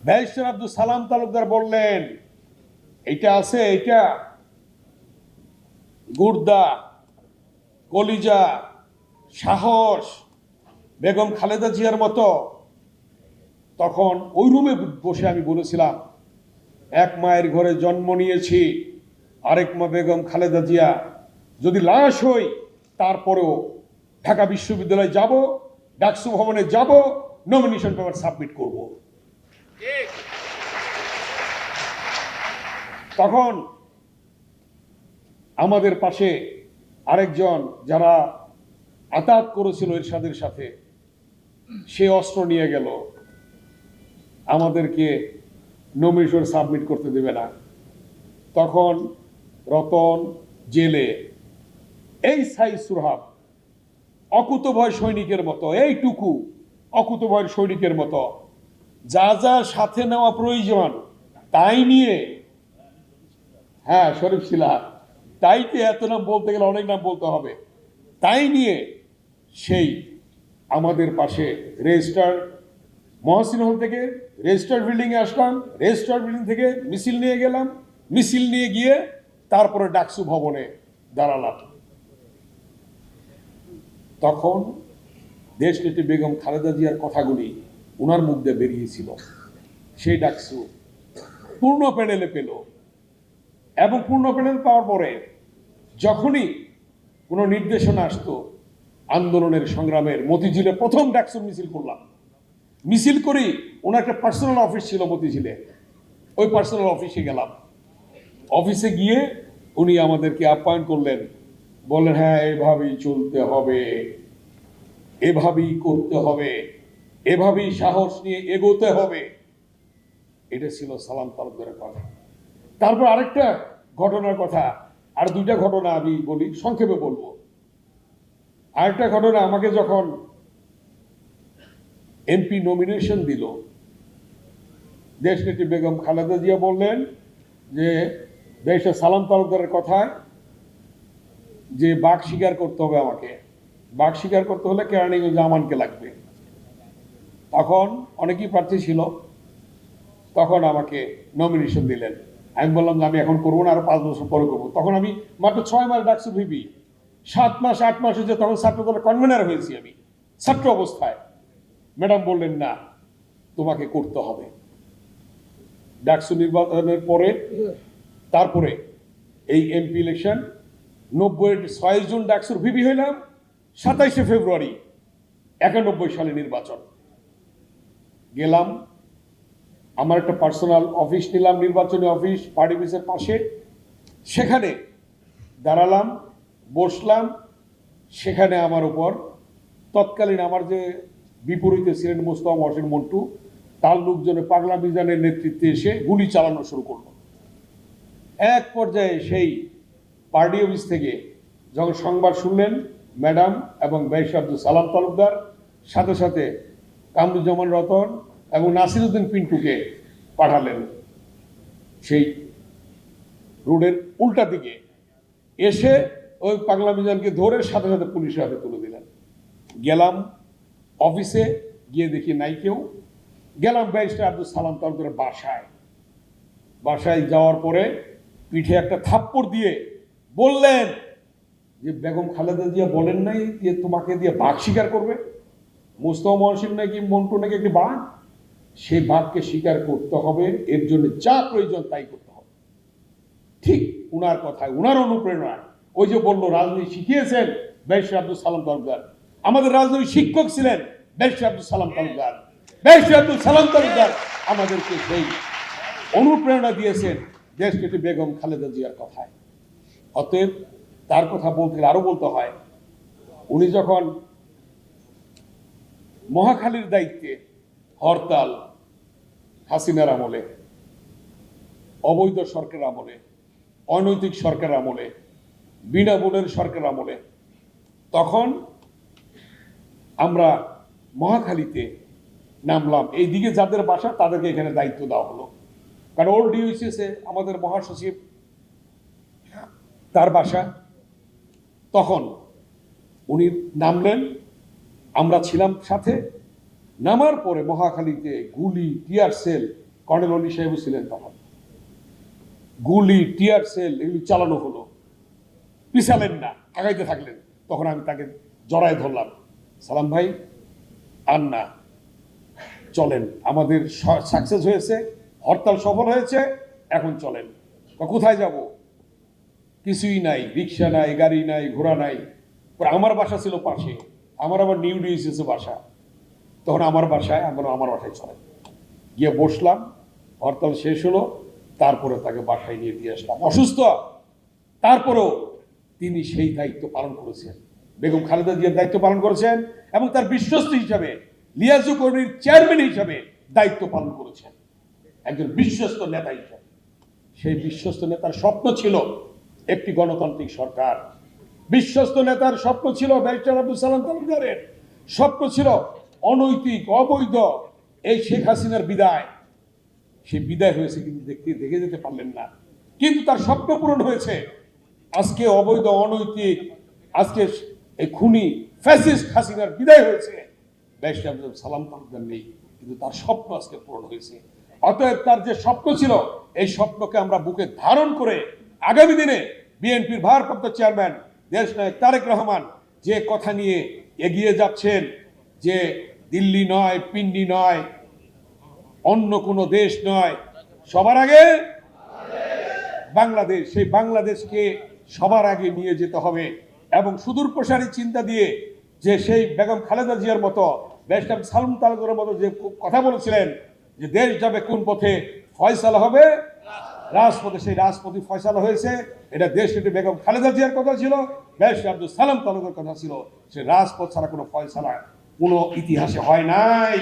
Barrister Abdul Salam Talukdar বললেন, এটা আছে, এটা গুর্দা, কলিজা, সাহস বেগম খালেদা জিয়ার মতো। তখন ওই রুমে বসে আমি বলেছিলাম, এক মায়ের ঘরে জন্ম নিয়েছি, আরেক মা বেগম খালেদা জিয়া, যদি লাশ হই তারপরেও ঢাকা বিশ্ববিদ্যালয়ে যাব, ডাকসু ভবনে যাব, নমিনেশন পেপার সাবমিট করব। তখন আমাদের পাশে আরেকজন যারা আতাত করেছিল এরশাদের সাথে, সে অস্ত্র নিয়ে গেল, আমাদেরকে নমিনেশন সাবমিট করতে দেবে না। তখন রতন জেলে, এই সাইজ সুরহাব অকুতভয় সৈনিকের মতো, এইটুকু অকুতভয় সৈনিকের মতো যা যা সাথে নেওয়া প্রয়োজন তাই নিয়ে, হ্যাঁ শরীফ শিলা, তাইতে এত নাম বলতে গেলে অনেক নাম বলতে হবে, তাই নিয়ে সেই আমাদের পাশে রেজিস্টার মহসিন হল থেকে রেজিস্টার বিল্ডিংয়ে আসলাম, রেজিস্টার বিল্ডিং থেকে মিছিল নিয়ে গেলাম, মিছিল নিয়ে গিয়ে তারপরে ডাকসু ভবনে দাঁড়ালাম। তখন দেশনেত্রী বেগম খালেদা জিয়ার কথাগুলি ওনার মুখ দিয়ে বেরিয়েছিল। সেই ডাকসু পূর্ণ প্যানেলে পেল, এবং পূর্ণ প্যানেল পাওয়ার পরে যখনই কোনো নির্দেশনা আসতো আন্দোলনের সংগ্রামের, মতিঝিলে প্রথম ডাকসুর মিছিল করলাম। মিছিল করি, ওনার একটা পার্সোনাল অফিস ছিল মতিঝিলে, ওই পার্সোনাল অফিসে গেলাম। অফিসে গিয়ে উনি আমাদেরকে আপ্যায়ন করলেন, বললেন হ্যাঁ এভাবেই চলতে হবে, এভাবেই করতে হবে, এভাবেই সাহস নিয়ে এগোতে হবে। এটা ছিল সালাম তালুকদারের কথা। তারপর আরেকটা ঘটনার কথা, আর দুইটা ঘটনা আমি বলি, সংক্ষেপে বলবো। আরেকটা ঘটনা, আমাকে যখন এমপি নমিনেশন দিল, দেশনেত্রী বেগম খালেদা জিয়া বললেন যে দেশে সালাম তালুকদারের কথায় যে বাক স্বীকার করতে হবে, আমাকে বাক স্বীকার করতে হলে কেরানীগঞ্জ আমানকে লাগবে। তখন অনেকেই প্রার্থী ছিল, তখন আমাকে নমিনেশন দিলেন। আমি বললাম যে আমি এখন করবো না, আরো 5 বছর পরে করবো। তখন আমি মাত্র 6 মাস ডাকসু ভিপি, 7 মাস 8 মাস হয়েছে, তখন ছাত্র দলের কনভেনার হয়েছি আমি ছাত্র অবস্থায়। ম্যাডাম বললেন না, তোমাকে করতে হবে। ডাকসু নির্বাচনের পরে, তারপরে এই এমপি ইলেকশন, 90-এর 6 জুন ডাকসুর ভিপি হইলাম, 27শে ফেব্রুয়ারি 91 সালে নির্বাচন। গেলাম, আমার একটা পার্সোনাল অফিস নিলাম, নির্বাচনী অফিস পার্টি অফিসের পাশে, সেখানে দাঁড়ালাম, বসলাম। সেখানে আমার উপর তৎকালীন আমার যে বিপরীতে ছিলেন মোস্তফা মহসিন মন্টু, তার লোকজনে পাগলা মিজানের নেতৃত্বে এসে গুলি চালানো শুরু করলো। এক পর্যায়ে সেই পার্টি অফিস থেকে যখন সংবাদ শুনলেন ম্যাডাম এবং ব্যারিস্টার আব্দুল সালাম তালুকদার, সাথে সাথে কামরুজ্জামান রতন এবং নাসিরউদ্দিন পিন্টুকে পাঠালেন সেই রোডের উল্টা দিকে। এসে ওই পাগলা মিজানকে ধরে সাথে সাথে পুলিশের হাতে তুলে দিলেন। গেলাম অফিসে, গিয়ে দেখি নাই কেউ। গেলাম ব্যারিস্টার আব্দুল সালাম তালুকদারের বাসায়। বাসায় যাওয়ার পরে পিঠে একটা থাপ্পড় দিয়ে বললেন যে বেগম খালেদা জিয়া বলেন নাই যে তোমাকে দিয়ে বাঘ শিকার করবে, মোস্তফা মহসিন নাকি মন্টু নাকি একটি বাঘ, সেই বাঘকে শিকার করতে হবে, এর জন্য যা প্রয়োজন তাই করতে হবে। ঠিক উনার কথায়, উনার অনুপ্রেরণায়, ওই যে বললো রাজনীতি শিখিয়েছেন ব্যারিস্টার আব্দুল সালাম তালুকদার, আমাদের রাজনৈতিক শিক্ষক ছিলেন ব্যারিস্টার আব্দুল সালাম তালুকদার। ব্যারিস্টার আব্দুল সালাম তালুকদার আমাদেরকে সেই অনুপ্রেরণা দিয়েছেন দেশনেত্রী বেগম খালেদা জিয়ার কথায়। অতএব তার কথা বলতে গেলে আরো বলতে হয়, উনি যখন মহাখালীর দায়িত্বে, হরতাল হাসিনার আমলে, অবৈধ সরকার আমলে, অনৈতিক সরকার আমলে, বিনা ভোটের সরকার আমলে, তখন আমরা মহাখালীতে নামলাম। এইদিকে যাদের বাসা তাদেরকে এখানে দায়িত্ব দেওয়া হলো, কারণ ওল্ড ডিওসিএসে আমাদের মহাসচিব তার বাসা। তখন উনি নামলেন, আমরা ছিলাম সাথে। নামার পরে মহাখালীতে গুলি, টিয়ার সেল কর্নেল অলি সাহেবও ছিলেন তখন। গুলি, টিয়ার সেল এগুলি চালানো হলো, পিছালেন না, আগাইতে থাকলেন। তখন আমি তাকে জড়ায় ধরলাম, সালাম ভাই আর না, চলেন, আমাদের সাকসেস হয়েছে, হরতাল সফল হয়েছে, এখন চলেন। কোথায় যাব? কিছুই নাই, রিক্সা নাই, গাড়ি নাই, ঘোড়া নাই। আমার বাসা ছিল পাশে, আমার আবার নিউ ডিউসিসে বাসা। তখন আমার বাসায় চলেন। গিয়ে বসলাম, হরতাল শেষ হলো, তারপরে তাকে বাসায় নিয়ে দিয়ে আসলাম। অসুস্থ, তারপরেও তিনি সেই দায়িত্ব পালন করেছেন, বেগম খালেদা জিয়ার দায়িত্ব পালন করেছেন, এবং তার বিশ্বস্ত হিসাবে, লিয়াজু কর্মীর চেয়ারম্যান হিসাবে দায়িত্ব পালন করেছেন, একজন বিশ্বস্ত নেতা হিসাবে। সেই বিশ্বস্ত নেতার স্বপ্ন ছিল একটি গণতান্ত্রিক সরকার। বিশ্বস্ত নেতার স্বপ্ন ছিল, ব্যারিস্টার আব্দুল সালাম তালুকদারের স্বপ্ন ছিল অনৈতিক, অবৈধ এই শেখ হাসিনার বিদায়। সেই বিদায় হয়েছে, কিন্তু দেখে যেতে পারলেন না। কিন্তু তার স্বপ্ন পূরণ হয়েছে। আজকে অবৈধ, অনৈতিক, আজকে এই খুনি ফ্যাসিস্ট হাসিনার বিদায় হয়েছে। ব্যারিস্টার আব্দুল সালাম তালুকদার নেই, কিন্তু তার স্বপ্ন আজকে পূরণ হয়েছে। অতএব তার যে স্বপ্ন ছিল, এই স্বপ্নকে আমরা বুকে ধারণ করে আগামী দিনে বিএনপির ভারপ্রাপ্ত চেয়ারম্যান দেশনায়ক তারেক রহমান যে কথা নিয়ে এগিয়ে যাচ্ছেন, যে দিল্লি নয়, পিন্ডি নয়, অন্য কোনো দেশ নয়, সবার আগে বাংলাদেশ, সেই বাংলাদেশকে সবার আগে নিয়ে যেতে হবে। এবং সুদূর প্রসারী চিন্তা দিয়ে, যে সেই বেগম খালেদা জিয়ার মতো, ব্যারিস্টার সালাম তালুকদারের মতো যে কথা বলেছিলেন যে দেশ যাবে কোন পথে, ফয়সালা হবে রাজপথে, সেই রাজপথে ফয়সালা হয়েছে। এটা দেশ নেত্রী বেগম খালেদা জিয়ার কথা ছিল, ব্যারিস্টার আব্দুল সালাম তালুকদারের কথা ছিল। সে রাজপথ ছাড়া কোনো ফয়সালা কোনো ইতিহাসে হয় নাই।